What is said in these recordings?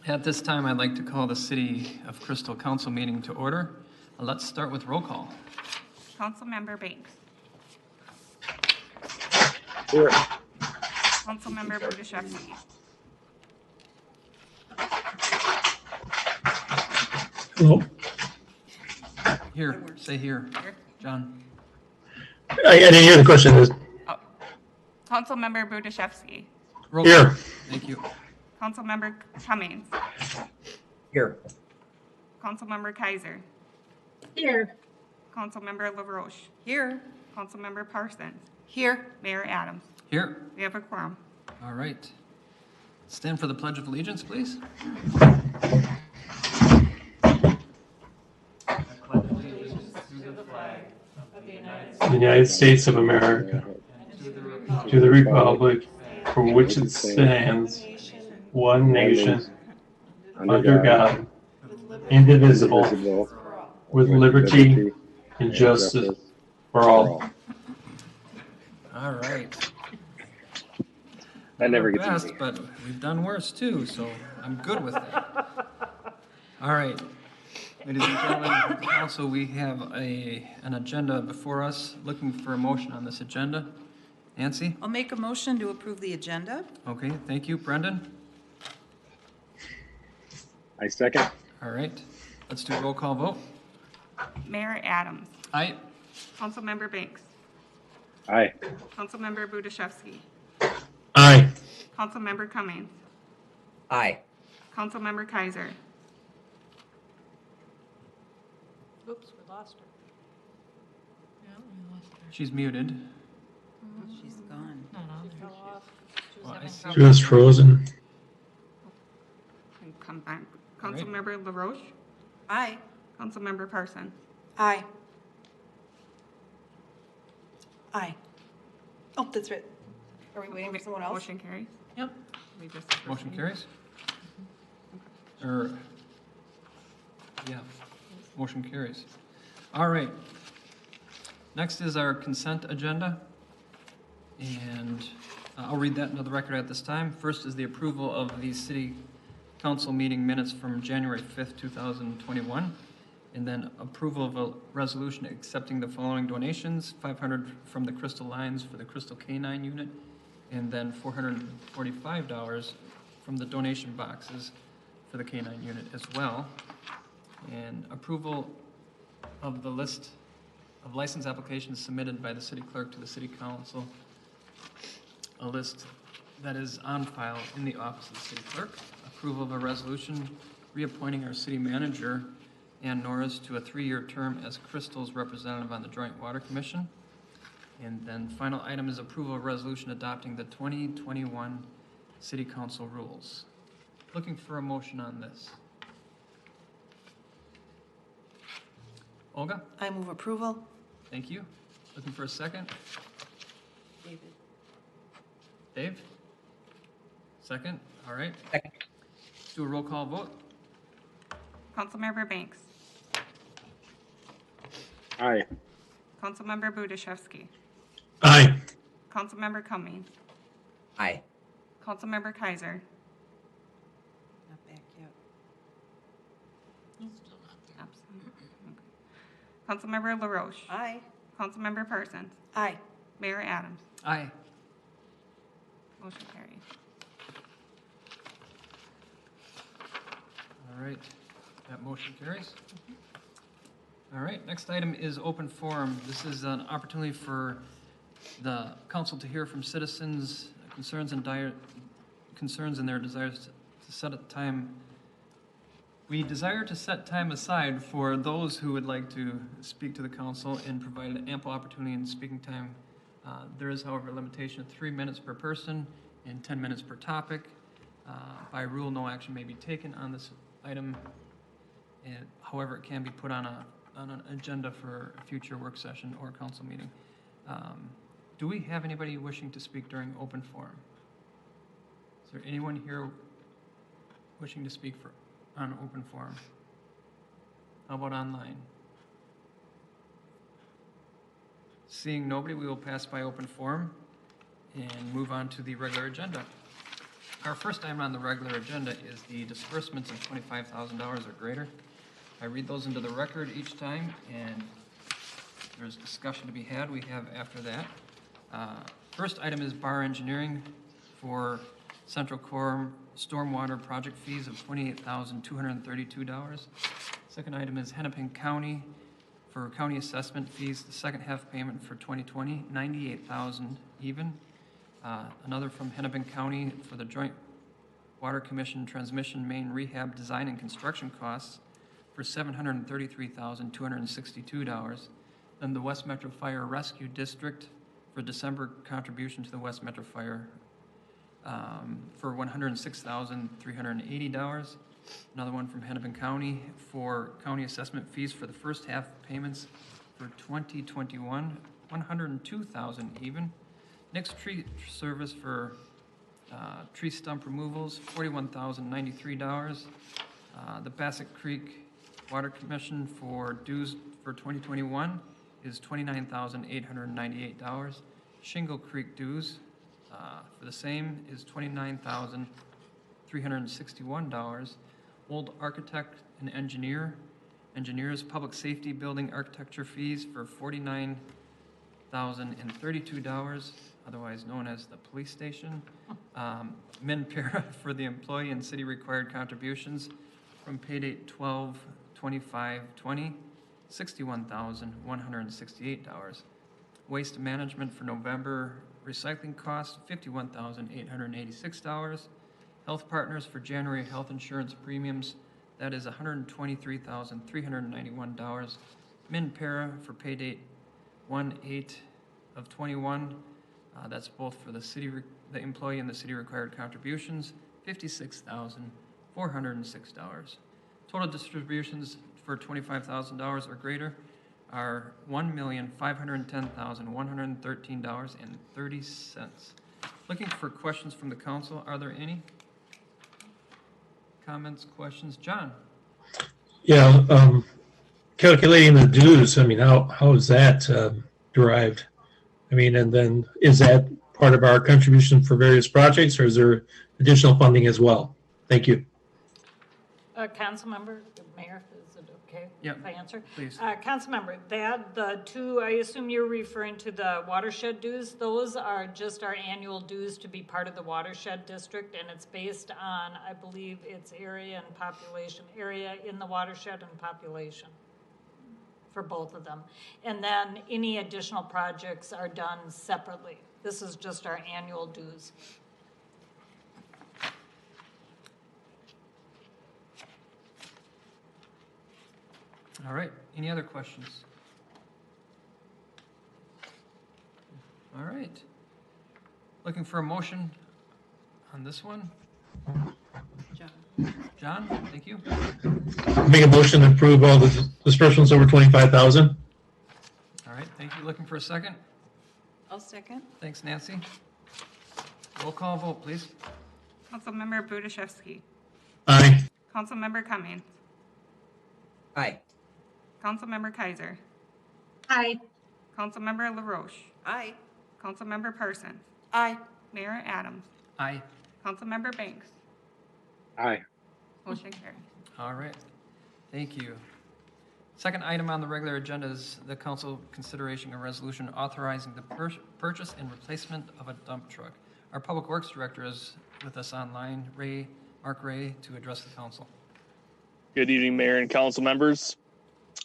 At this time, I'd like to call the City of Crystal Council meeting to order. Let's start with roll call. Councilmember Banks. Here. Councilmember Budashevsky. Hello. Here, say here. Here. John. I didn't hear the question. Oh. Councilmember Budashevsky. Roll Here. call. Thank you. Councilmember Cummings. Here. Councilmember Kaiser. Here. Councilmember LaRoche. Here. Councilmember Parsons. Here. Mayor Adams. Here. We have a quorum. All right. Stand for the Pledge of Allegiance, please. The United States of America, to the republic for which it stands, one nation, under God, indivisible, with liberty and justice for all. All right. That never gets Best, easy. but we've done worse too, so I'm good with that. All right. Ladies and gentlemen of the council, we have an agenda before us. Looking for a motion on this agenda. Nancy? I'll make a motion to approve the agenda. Okay, thank you. Brendan? I second. All right. Let's do a roll call vote. Mayor Adams. Aye. Councilmember Banks. Aye. Councilmember Budashevsky. Aye. Councilmember Cummings. Aye. Councilmember Kaiser. Oops, we lost her. She's muted. She's gone. Well, I see- Just frozen. And come back. All right. Councilmember LaRoche. Aye. Councilmember Parsons. Aye. Aye. Oh, that's right. Are we waiting for someone else? Motion carries. Yep. We just. Motion carries? Or, yeah, motion carries. All right. Next is our consent agenda. And I'll read that into the record at this time. First is the approval of the city council meeting minutes from January 5th, 2021. And then approval of a resolution accepting the following donations: $500 from the Crystal Lines for the Crystal K-9 unit, and then $445 from the donation boxes for the K-9 unit as well. And approval of the list of license applications submitted by the city clerk to the city council, a list that is on file in the office of the city clerk. Approval of a resolution reappointing our city manager Anne Norris to a 3-year term as Crystal's representative on the Joint Water Commission. And then final item is approval of resolution adopting the 2021 City Council rules. Looking for a motion on this. Olga, I move approval. thank you. Looking for a second. David. Dave? Second, all right. Second. Let's do a roll call vote. Councilmember Banks. Aye. Councilmember Budashevsky. Aye. Councilmember Cummings. Aye. Councilmember Kaiser. Not back yet. Absent. Okay. Councilmember LaRoche. Aye. Councilmember Parsons. Aye. Mayor Adams. Aye. Motion carries. All right, that motion carries. All right, next item is open forum. This is an opportunity for the council to hear from citizens' concerns and their desires to set a time. We desire to set time aside for those who would like to speak to the council and provide an ample opportunity in speaking time. There is, however, a limitation of 3 minutes per person and 10 minutes per topic. By rule, no action may be taken on this item. And however, it can be put on an agenda for a future work session or council meeting. Do we have anybody wishing to speak during open forum? Is there anyone here wishing to speak on open forum? How about online? Seeing nobody, we will pass by open forum and move on to the regular agenda. Our first item on the regular agenda is the disbursements of $25,000 or greater. I read those into the record each time, and there's discussion to be had. We have after that. First item is bar engineering for Central Core stormwater project fees of $28,232. Second item is Hennepin County for county assessment fees, the second half payment for 2020, $98,000 even. Another from Hennepin County for the Joint Water Commission transmission main rehab design and construction costs for $733,262. Then the West Metro Fire Rescue District for December contribution to the West Metro Fire for $106,380. Another one from Hennepin County for county assessment fees for the first half payments for 2021, $102,000 even. Next tree service for tree stump removals, $41,093. The Bassett Creek Water Commission for dues for 2021 is $29,898. Shingle Creek dues for the same is $29,361. Old Architect and Engineers Public Safety Building Architecture fees for $49,032, otherwise known as the police station. Min para for the employee and city required contributions from pay date 12/25/20, $61,168. Waste management for November recycling costs, $51,886. Health Partners for January health insurance premiums, that is $123,391. Min para for pay date 1/8/21, that's both for the the employee and the city required contributions, $56,406. Total distributions for $25,000 or greater are $1,510,113.30. Looking for questions from the council. Are there any? Comments, questions? John? Yeah, calculating the dues, I mean, how is that derived? I mean, and then is that part of our contribution for various projects, or is there additional funding as well? Thank you. Councilmember, Mayor, is it okay Yep. if I answer? Please. Councilmember, the two, I assume you're referring to the watershed dues. Those are just our annual dues to be part of the watershed district, and it's based on, I believe, its area and population, area in the watershed and population for both of them. And then any additional projects are done separately. This is just our annual dues. All right, any other questions? All right. Looking for a motion on this one? John, thank you. Make a motion to approve all the disbursements over 25,000. All right, thank you. Looking for a second? I'll second. Thanks, Nancy. Roll call vote, please. Councilmember Budaszewski. Aye. Councilmember Cummings. Aye. Councilmember Kaiser. Aye. Councilmember LaRoche. Aye. Councilmember Parsons. Aye. Mayor Adams. Aye. Councilmember Banks. Aye. Motion carries. All right, thank you. Second item on the regular agenda is the council consideration of resolution authorizing the purchase and replacement of a dump truck. Our Public Works Director is with us online, Mark Ray, to address the council. Good evening, Mayor and council members.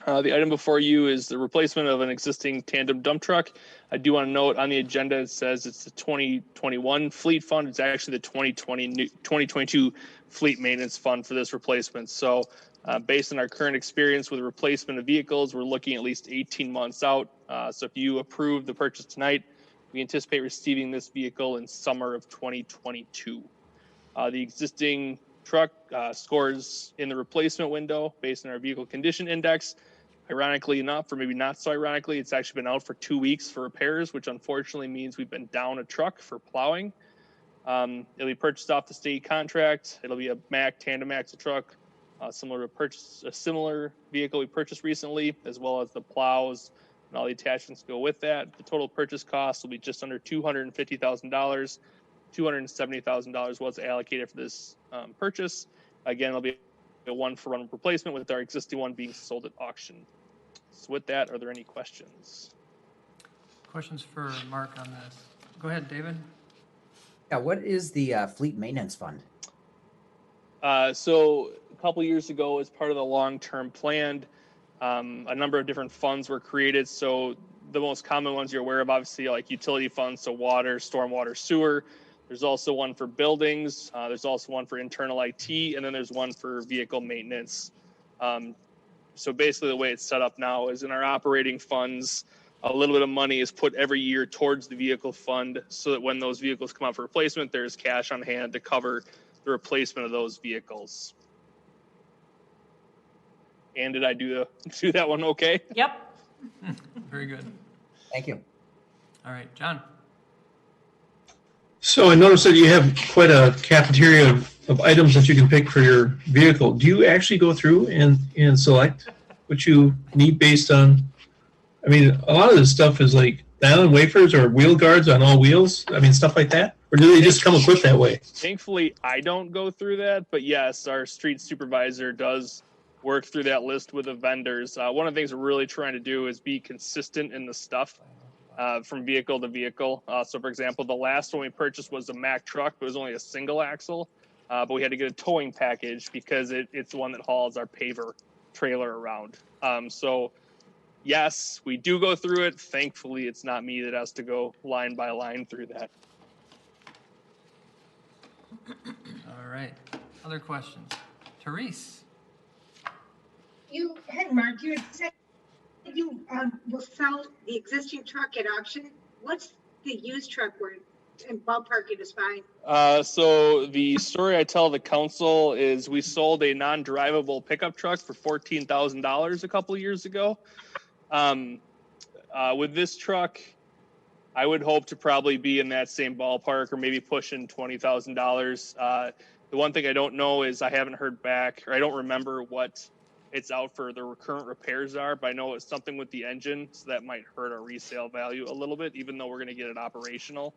The item before you is the replacement of an existing tandem dump truck. I do want to note on the agenda, it says it's the 2021 fleet fund. It's actually the 2022 fleet maintenance fund for this replacement. So based on our current experience with replacement of vehicles, we're looking at least 18 months out. So if you approve the purchase tonight, we anticipate receiving this vehicle in summer of 2022. The existing truck scores in the replacement window based on our vehicle condition index. Ironically enough, or maybe not so ironically, it's actually been out for 2 weeks for repairs, which unfortunately means we've been down a truck for plowing. It'll be purchased off the state contract. It'll be a Mack tandem axle truck, similar to a similar vehicle we purchased recently, as well as the plows and all the attachments go with that. The total purchase cost will be just under $250,000. $270,000 was allocated for this purchase. Again, it'll be a one-for-one replacement with our existing one being sold at auction. So with that, are there any questions? Questions for Mark on this? Go ahead, David. Yeah, what is the fleet maintenance fund? So a couple years ago, as part of the long-term plan, a number of different funds were created. So the most common ones you're aware of, obviously, like utility funds, so water, stormwater, sewer. There's also one for buildings. There's also one for internal IT, and then there's one for vehicle maintenance. So basically the way it's set up now is in our operating funds, a little bit of money is put every year towards the vehicle fund so that when those vehicles come out for replacement, there's cash on hand to cover the replacement of those vehicles. And did I do that one okay? Yep. Very good. Thank you. All right, John. So I noticed that you have quite a cafeteria of items that you can pick for your vehicle. Do you actually go through and select what you need based on? I mean, a lot of this stuff is like nylon wafers or wheel guards on all wheels. I mean, stuff like that. Or do they just come equipped that way? Thankfully, I don't go through that, but yes, our street supervisor does work through that list with the vendors. One of the things we're really trying to do is be consistent in the stuff from vehicle to vehicle. So for example, the last one we purchased was a Mack truck, but it was only a single axle, but we had to get a towing package because it's the one that hauls our paver trailer around. So yes, we do go through it. Thankfully, it's not me that has to go line by line through that. All right. Other questions? Therese. You had Mark, you had said you will sell the existing truck at auction. What's the used truck worth? And ballpark it is fine. So the story I tell the council is we sold a non-drivable pickup truck for $14,000 a couple years ago. With this truck, I would hope to probably be in that same ballpark or maybe pushing $20,000. The one thing I don't know is I haven't heard back, or I don't remember what it's out for the current repairs are, but I know it's something with the engine, so that might hurt our resale value a little bit, even though we're going to get it operational.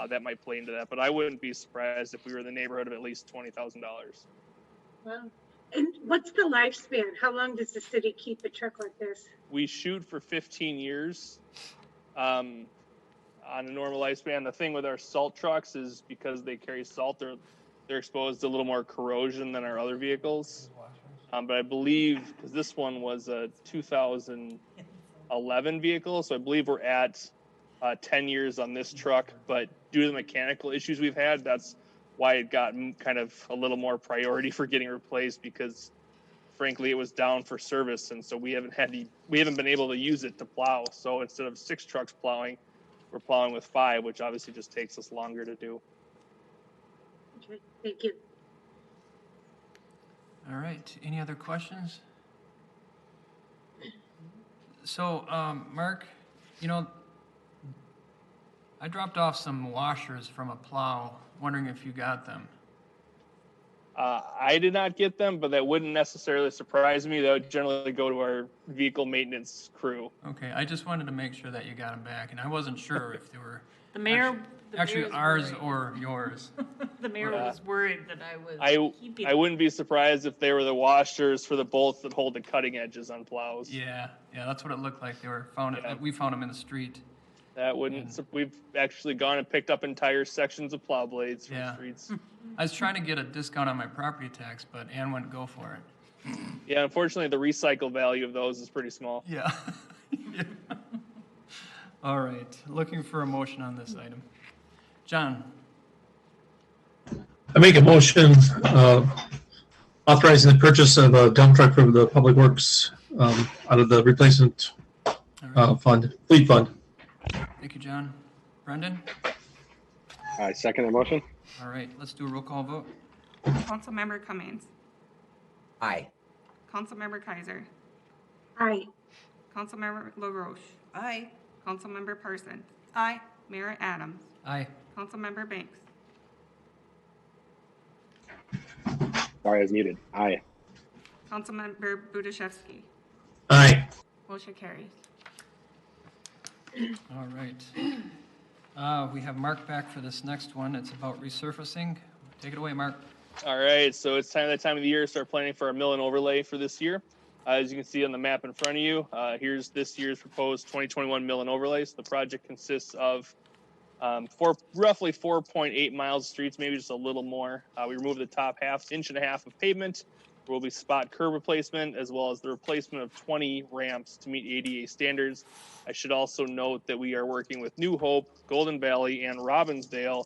That might play into that, but I wouldn't be surprised if we were in the neighborhood of at least $20,000. Well, and what's the lifespan? How long does the city keep a truck like this? We shoot for 15 years on a normal lifespan. The thing with our salt trucks is because they carry salt, they're exposed to a little more corrosion than our other vehicles. But I believe, because this one was a 2011 vehicle, so I believe we're at 10 years on this truck. But due to the mechanical issues we've had, that's why it got kind of a little more priority for getting replaced, because frankly, it was down for service. And so we haven't been able to use it to plow. So instead of 6 trucks plowing, we're plowing with 5, which obviously just takes us longer to do. Okay, thank you. All right. Any other questions? So, Mark, I dropped off some washers from a plow, wondering if you got them. I did not get them, but that wouldn't necessarily surprise me. That would generally go to our vehicle maintenance crew. Okay, I just wanted to make sure that you got them back, and I wasn't sure if they were The mayor. actually mayor's ours worried. or yours. The mayor was worried that I was keeping. I wouldn't be surprised if they were the washers for the bolts that hold the cutting edges on plows. Yeah, that's what it looked like. They were found. Yeah. We found them in the street. That wouldn't. We've actually gone and picked up entire sections of plow blades from Yeah. streets. I was trying to get a discount on my property tax, but Ann wouldn't go for it. Yeah, unfortunately, the recycle value of those is pretty small. Yeah. Yeah. All right, looking for a motion on this item. John, I make a motion authorizing the purchase of a dump truck for the Public Works out of the replacement fund, fleet fund. thank you, John. Brendan? I second the motion. All right, let's do a roll call vote. Councilmember Cummings. Aye. Councilmember Kaiser. Aye. Councilmember LaRoche. Aye. Councilmember Parsons. Aye. Mayor Adams. Aye. Councilmember Banks. Sorry, I was muted. Aye. Councilmember Budaszewski. Aye. Motion carries. All right. We have Mark back for this next one. It's about resurfacing. Take it away, Mark. All right, so it's that time of the year to start planning for our mill and overlay for this year. As you can see on the map in front of you, here's this year's proposed 2021 mill and overlay. So the project consists of roughly 4.8 miles of streets, maybe just a little more. We removed the top inch and a half of pavement. There will be spot curb replacement, as well as the replacement of 20 ramps to meet ADA standards. I should also note that we are working with New Hope, Golden Valley, and Robbinsdale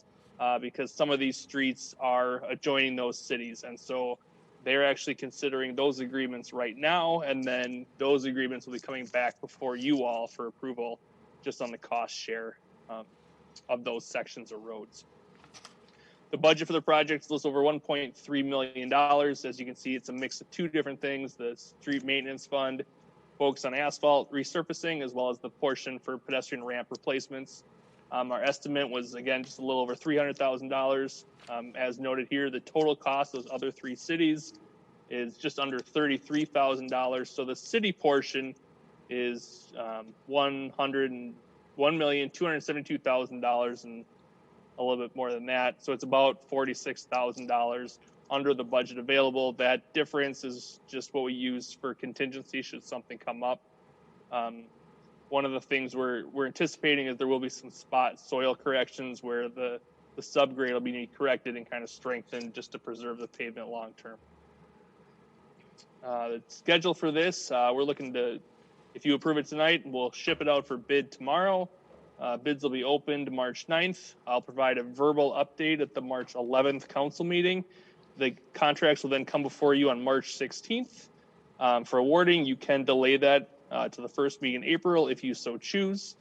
because some of these streets are adjoining those cities. And so they're actually considering those agreements right now, and then those agreements will be coming back before you all for approval just on the cost share of those sections of roads. The budget for the project is a little over $1.3 million. As you can see, it's a mix of two different things: the street maintenance fund, focus on asphalt resurfacing, as well as the portion for pedestrian ramp replacements. Our estimate was, again, just a little over $300,000. As noted here, the total cost of those other three cities is just under $33,000. So the city portion is $101,272,000 and a little bit more than that. So it's about $46,000 under the budget available. That difference is just what we use for contingency should something come up. One of the things we're anticipating is there will be some spot soil corrections where the subgrade will be corrected and kind of strengthened just to preserve the pavement long term. The schedule for this, we're looking to, if you approve it tonight, we'll ship it out for bid tomorrow. Bids will be opened March 9th. I'll provide a verbal update at the March 11th council meeting. The contracts will then come before you on March 16th. For awarding, you can delay that to the first meeting in April if you so choose.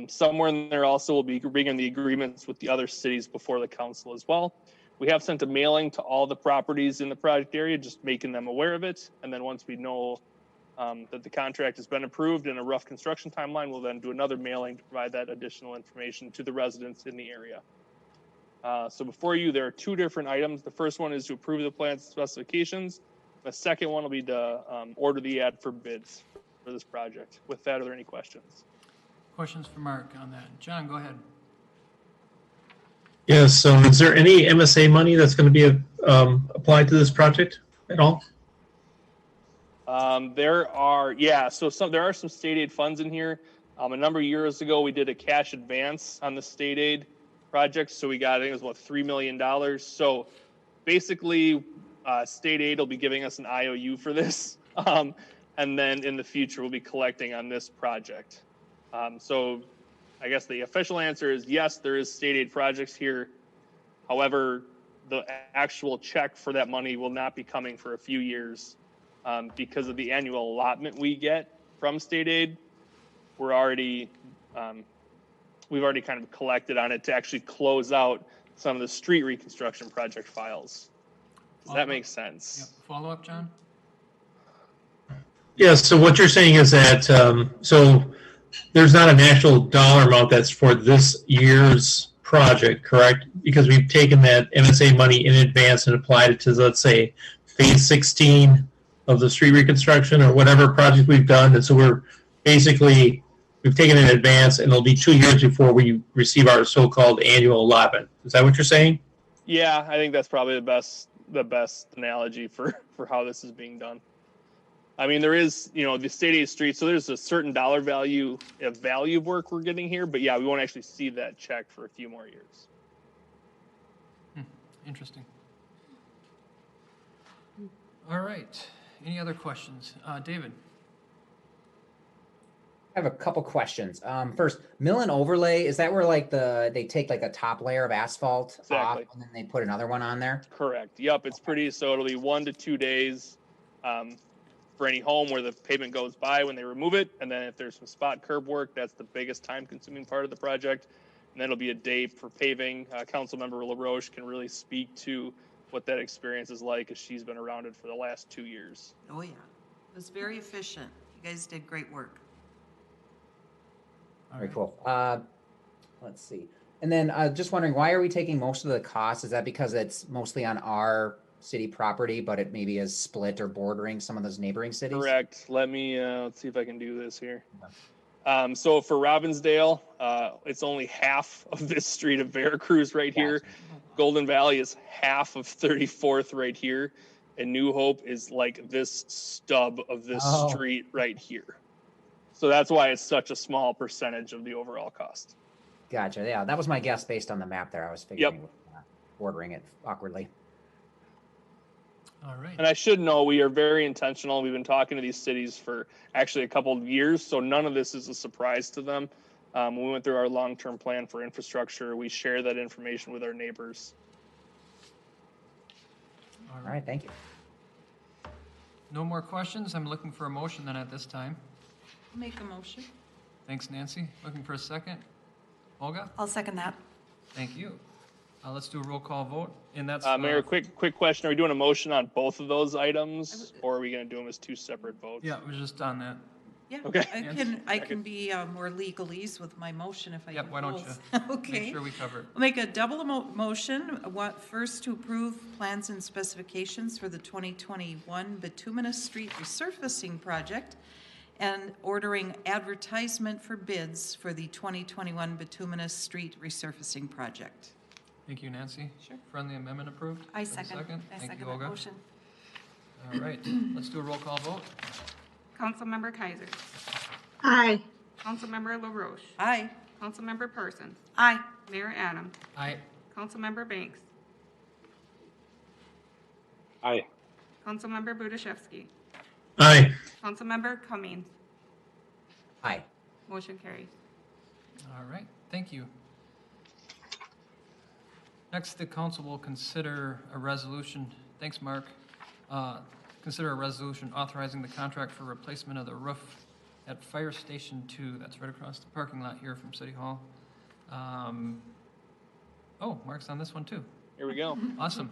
Somewhere in there also will be bringing the agreements with the other cities before the council as well. We have sent a mailing to all the properties in the project area, just making them aware of it. And then once we know that the contract has been approved in a rough construction timeline, we'll then do another mailing to provide that additional information to the residents in the area. So before you, there are two different items. The first one is to approve the plan specifications. The second one will be to order the ad for bids for this project. With that, are there any questions? Questions for Mark on that? John, go ahead. Yes, so is there any MSA money that's going to be applied to this project at all? There are some state aid funds in here. A number of years ago, we did a cash advance on the state aid project. So we got, I think it was $3 million. So basically, state aid will be giving us an IOU for this. And then in the future, we'll be collecting on this project. So I guess the official answer is yes, there is state aid projects here. However, the actual check for that money will not be coming for a few years because of the annual allotment we get from state aid. We've already kind of collected on it to actually close out some of the street reconstruction project files. Does that make sense? Yep. Follow up, John? Yeah, so what you're saying is that, so there's not an actual dollar amount that's for this year's project, correct? Because we've taken that MSA money in advance and applied it to, let's say, phase 16 of the street reconstruction or whatever project we've done. And so we've taken it in advance, and it'll be 2 years before we receive our so-called annual allotment. Is that what you're saying? Yeah, I think that's probably the best analogy for how this is being done. I mean, there is, the state aid street, so there's a certain dollar value of work we're getting here, but yeah, we won't actually see that check for a few more years. Interesting. All right. Any other questions? David? I have a couple questions. First, mill and overlay, is that where they take a top layer of asphalt off Exactly. and then they put another one on there? Correct. Yep, it's so it'll be 1 to 2 days for any home where the pavement goes by when they remove it. And then if there's some spot curb work, that's the biggest time consuming part of the project. And then it'll be a day for paving. Councilmember LaRoche can really speak to what that experience is like as she's been around it for the last 2 years. Oh, yeah. It was very efficient. You guys did great work. Very cool. Let's see. And then just wondering, why are we taking most of the cost? Is that because it's mostly on our city property, but it maybe is split or bordering some of those neighboring cities? Correct. Let me, let's see if I can do this here. So for Robbinsdale, it's only half of this street of Veracruz right here. Golden Valley is half of 34th right here. And New Hope is like this stub of this street right here. So that's why it's such a small percentage of the overall cost. Gotcha. Yeah, that was my guess based on the map there. I was figuring, ordering it awkwardly. All right. And I should know we are very intentional. We've been talking to these cities for actually a couple of years, so none of this is a surprise to them. When we went through our long-term plan for infrastructure, we share that information with our neighbors. All right, thank you. No more questions. I'm looking for a motion then at this time. Make a motion. Thanks, Nancy. Looking for a second. Olga? I'll second that. Thank you. Let's do a roll call vote, and that's Mayor, quick question. Are we doing a motion on both of those items, or are we going to do them as two separate votes? Yeah, it was just on that. Yeah, Okay. I can be more legalese with my motion if I Yep, do why don't both. you? Okay. Make sure we cover it. I'll make a double motion. First, to approve plans and specifications for the 2021 Bituminous Street Resurfacing Project and ordering advertisement for bids for the 2021 Bituminous Street Resurfacing Project. Thank you, Nancy. Sure. Friendly amendment approved? I For the second. I Thank second you, that Olga. motion. All right, let's do a roll call vote. Councilmember Kaiser. Aye. Councilmember LaRoche. Aye. Councilmember Parsons. Aye. Mayor Adams. Aye. Councilmember Banks. Aye. Councilmember Budashevsky. Aye. Councilmember Cummings. Aye. Motion carries. All right, thank you. Next, the council will consider a resolution, thanks, Mark. Consider a resolution authorizing the contract for replacement of the roof at Fire Station 2. That's right across the parking lot here from City Hall. Oh, Mark's on this one too. Here we go. Awesome.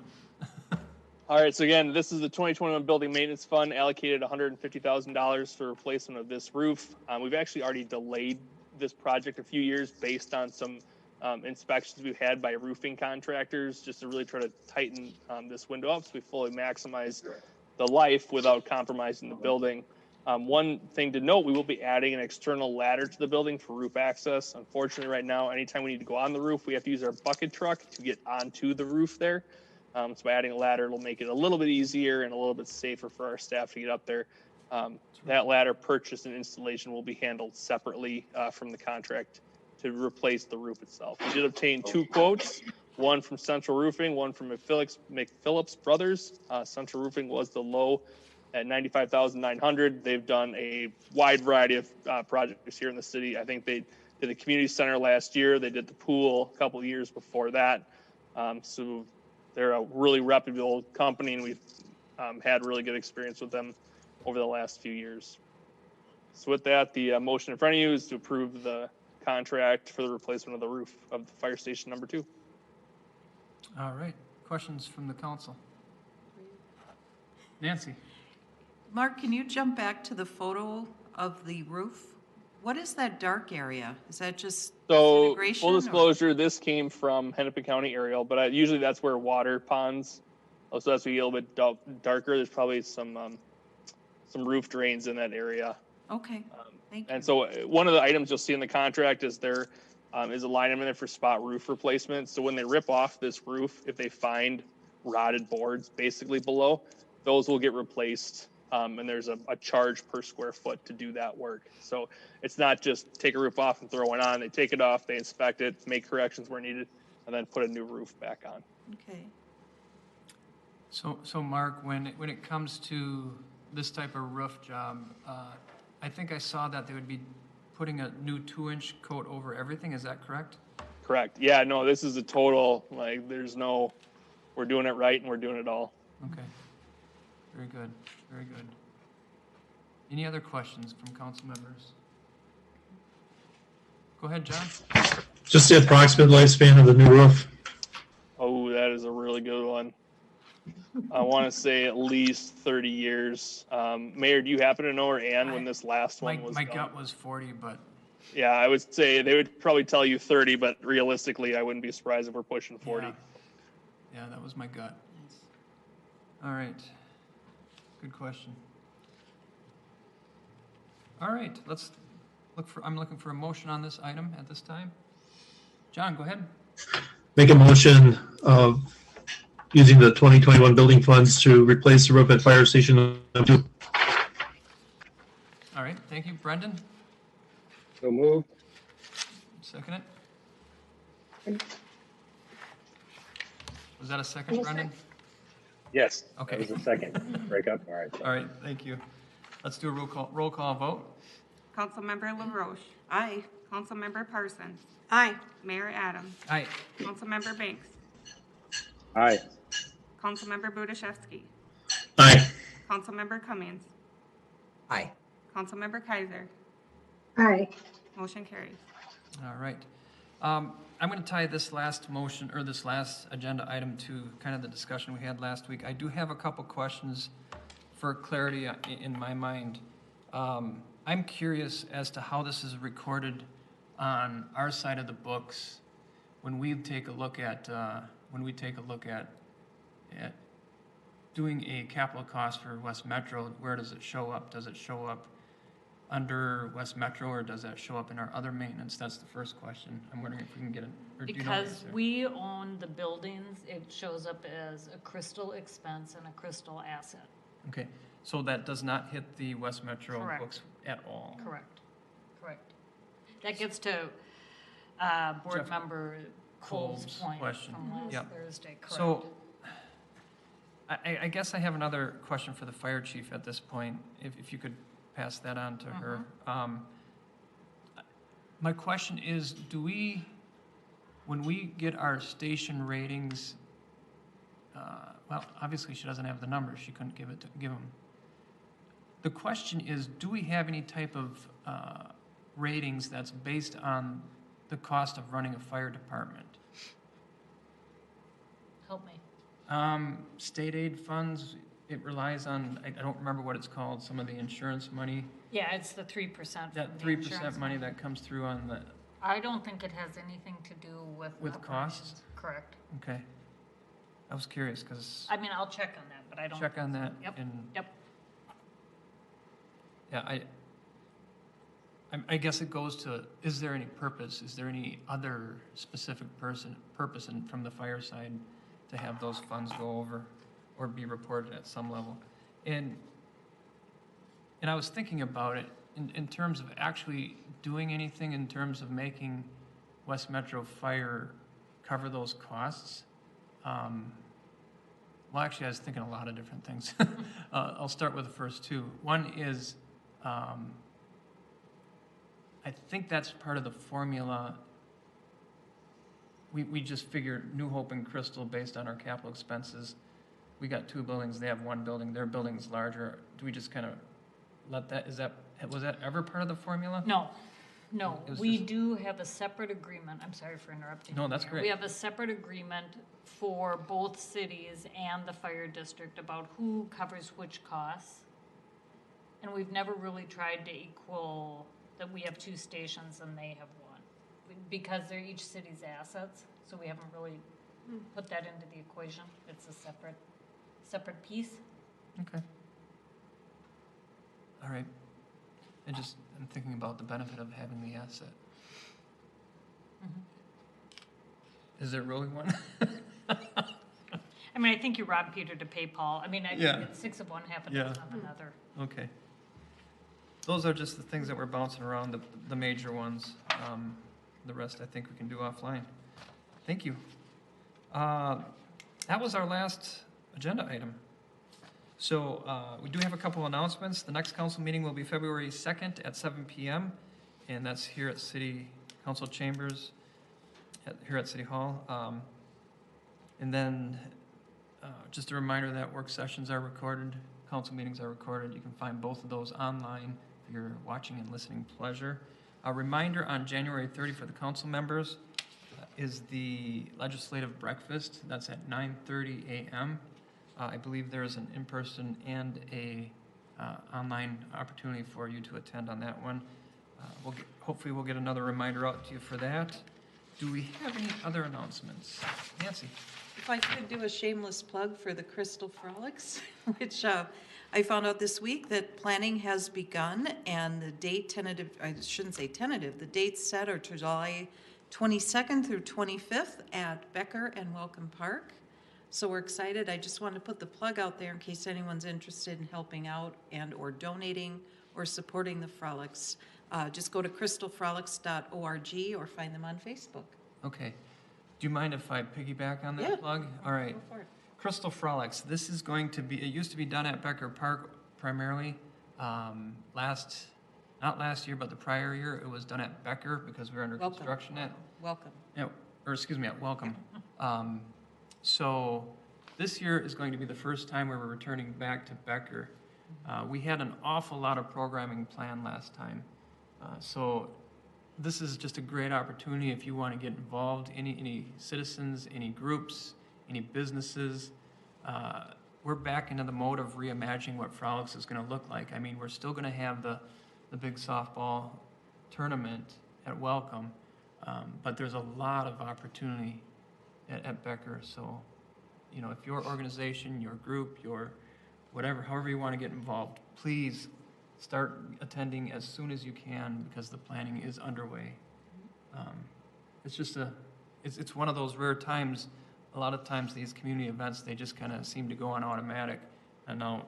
All right, so again, this is the 2021 Building Maintenance Fund allocated $150,000 for replacement of this roof. We've actually already delayed this project a few years based on some inspections we've had by roofing contractors, just to really try to tighten this window up so we fully maximize the life without compromising the building. One thing to note, we will be adding an external ladder to the building for roof access. Unfortunately, right now, anytime we need to go on the roof, we have to use our bucket truck to get onto the roof there. So by adding a ladder, it'll make it a little bit easier and a little bit safer for our staff to get up there. That ladder purchase and installation will be handled separately from the contract to replace the roof itself. We did obtain 2 quotes, one from Central Roofing, one from McPhillips Brothers. Central Roofing was the low at $95,900. They've done a wide variety of projects here in the city. I think they did the community center last year. They did the pool a couple of years before that. So they're a really reputable company, and we've had really good experience with them over the last few years. So with that, the motion in front of you is to approve the contract for the replacement of the roof of the fire station number 2. All right, questions from the council? Nancy? Mark, can you jump back to the photo of the roof? What is that dark area? Is that just So disintegration, full or- disclosure, this came from Hennepin County aerial, but usually that's where water ponds. So that's where you get a little bit darker. There's probably some roof drains in that area. Okay, thank you. And so one of the items you'll see in the contract is there is a line in there for spot roof replacement. So when they rip off this roof, if they find rotted boards basically below, those will get replaced. And there's a charge per square foot to do that work. So it's not just take a roof off and throw one on. They take it off, they inspect it, make corrections where needed, and then put a new roof back on. Okay. So Mark, when it comes to this type of roof job, I think I saw that they would be putting a new 2-inch coat over everything. Is that correct? Correct. Yeah, no, this is a total, like, we're doing it right and we're doing it all. Okay. Very good. Very good. Any other questions from council members? Go ahead, John. Just the approximate lifespan of the new roof. Oh, that is a really good one. I want to say at least 30 years. Mayor, do you happen to know, or Ann, when this last one was My done? gut was 40, but Yeah, I would say they would probably tell you 30, but realistically, I wouldn't be surprised if we're pushing 40. yeah, that was my gut. All right. Good question. All right, let's I'm looking for a motion on this item at this time. John, go ahead. Make a motion of using the 2021 building funds to replace the roof at Fire Station number 2. All right, thank you. Brendan, So moved. second it. Was that a second, I'll Brendan? Yes. Okay. That was the second. Break up. All right. All right, thank you. Let's do a roll call vote. Councilmember LaRoche, Aye. Councilmember Parsons, Aye. Mayor Adams, Aye. Councilmember Banks, Aye. Councilmember Budashevsky, Aye. Councilmember Cummings, Aye. Councilmember Kaiser. Aye. Motion carries. All right. I'm going to tie this last motion, or this last agenda item, to kind of the discussion we had last week. I do have a couple questions for clarity in my mind. I'm curious as to how this is recorded on our side of the books when we take a look at doing a capital cost for West Metro. Where does it show up? Does it show up under West Metro, or does that show up in our other maintenance? That's the first question. I'm wondering if we can get it. Or do you know the Because answer? we own the buildings, it shows up as a Crystal expense and a Crystal asset. Okay, so that does not hit the West Metro Correct. books at all? Correct. That gets to Board Jeff Member Cole's Cole's point question. from last Yep. Thursday, correct? So, I guess I have another question for the fire chief at this point, if you could pass that on to her. My question is, when we get our station ratings, well, obviously she doesn't have the numbers, she couldn't give them. The question is, do we have any type of ratings that's based on the cost of running a fire department? Help me. State aid funds, it relies on, I don't remember what it's called, some of the insurance money, Yeah, it's the 3%. that from the 3% insurance money that comes through on the, I don't think it has anything to do with. With costs? operations. Correct. okay. I was curious, because, I mean, I'll check on that, but I don't. check on that. Yep, And, yep. yeah, I guess it goes to, is there any purpose? Is there any other specific purpose from the fire side to have those funds go over or be reported at some level? And I was thinking about it in terms of actually doing anything in terms of making West Metro Fire cover those costs. Well, actually, I was thinking a lot of different things. I'll start with the first two. One is, I think that's part of the formula. We just figure New Hope and Crystal based on our capital expenses. We got two buildings, they have one building, their building's larger. Do we just kind of let that, was that ever part of the formula? No, It was we just- do have a separate agreement, I'm sorry for interrupting. No, you, that's Mayor. great. We have a separate agreement for both cities and the fire district about who covers which costs. And we've never really tried to equal that we have two stations and they have one. Because they're each city's assets, so we haven't really put that into the equation. It's a separate piece. Okay. All right. I'm thinking about the benefit of having the asset. Is there really one? I mean, I think you robbed Peter to pay Paul. I mean, I Yeah. think it's 6 of one, half a Yeah. dozen of another. Okay. Those are just the things that we're bouncing around, the major ones. The rest I think we can do offline. Thank you. That was our last agenda item. So we do have a couple announcements. The next council meeting will be February 2nd at 7 p.m. And that's here at City Council Chambers, here at City Hall. And then just a reminder that work sessions are recorded, council meetings are recorded. You can find both of those online for your watching and listening pleasure. A reminder on January 30 for the council members is the legislative breakfast. That's at 9:30 a.m. I believe there is an in-person and a online opportunity for you to attend on that one. Hopefully we'll get another reminder out to you for that. Do we have any other announcements? Nancy? If I could do a shameless plug for the Crystal Frolics, which I found out this week that planning has begun and the date tentative, I shouldn't say tentative, the dates set are July 22nd through 25th at Becker and Welcome Park. So we're excited. I just wanted to put the plug out there in case anyone's interested in helping out and or donating or supporting the Frolics. Just go to crystalfrolics.org or find them on Facebook. Okay. Do you mind if I piggyback on that Yeah. plug? All right. Go for it. Crystal Frolics, this is going to be, it used to be done at Becker Park primarily. Not last year, but the prior year, it was done at Becker because we were under Welcome. construction at, Welcome. at Welcome. So this year is going to be the first time where we're returning back to Becker. We had an awful lot of programming planned last time. So this is just a great opportunity if you want to get involved, any citizens, any groups, any businesses. We're back into the mode of reimagining what Frolics is going to look like. I mean, we're still going to have the big softball tournament at Welcome, but there's a lot of opportunity at Becker. So, you know, if your organization, your group, your whatever, however you want to get involved, please start attending as soon as you can because the planning is underway. It's just it's one of those rare times. A lot of times these community events, they just kind of seem to go on automatic. And now,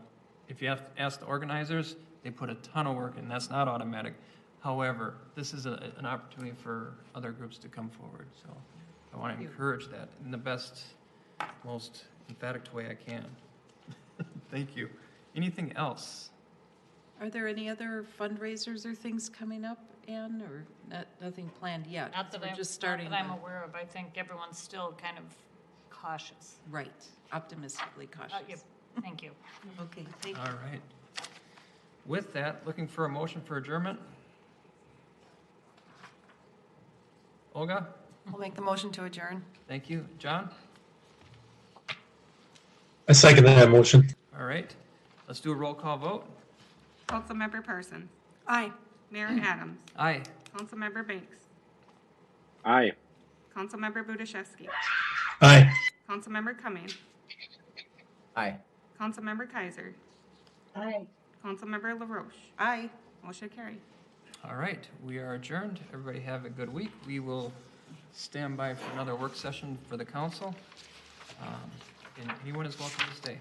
if you have to ask the organizers, they put a ton of work in. That's not automatic. However, this is an opportunity for other groups to come forward. So I want to encourage that in the best, most emphatic way I can. Thank you. Anything else? Are there any other fundraisers or things coming up, Ann, or nothing planned yet? Not that We're I'm, just starting. not that I'm aware of. I think everyone's still kind of cautious. Right, optimistically cautious. Yep. Thank you. Okay, thank you. All right. With that, looking for a motion for adjournment. Olga? I'll make the motion to adjourn. Thank you. John? I second that motion. All right. Let's do a roll call vote. Councilmember Parsons. Aye. Mayor Adams. Aye. Councilmember Banks. Aye. Councilmember Budashevsky. Aye. Councilmember Cummings. Aye. Councilmember Kaiser. Aye. Councilmember LaRoche. Aye. Motion carried. All right. We are adjourned. Everybody have a good week. We will stand by for another work session for the council. And anyone is welcome to stay.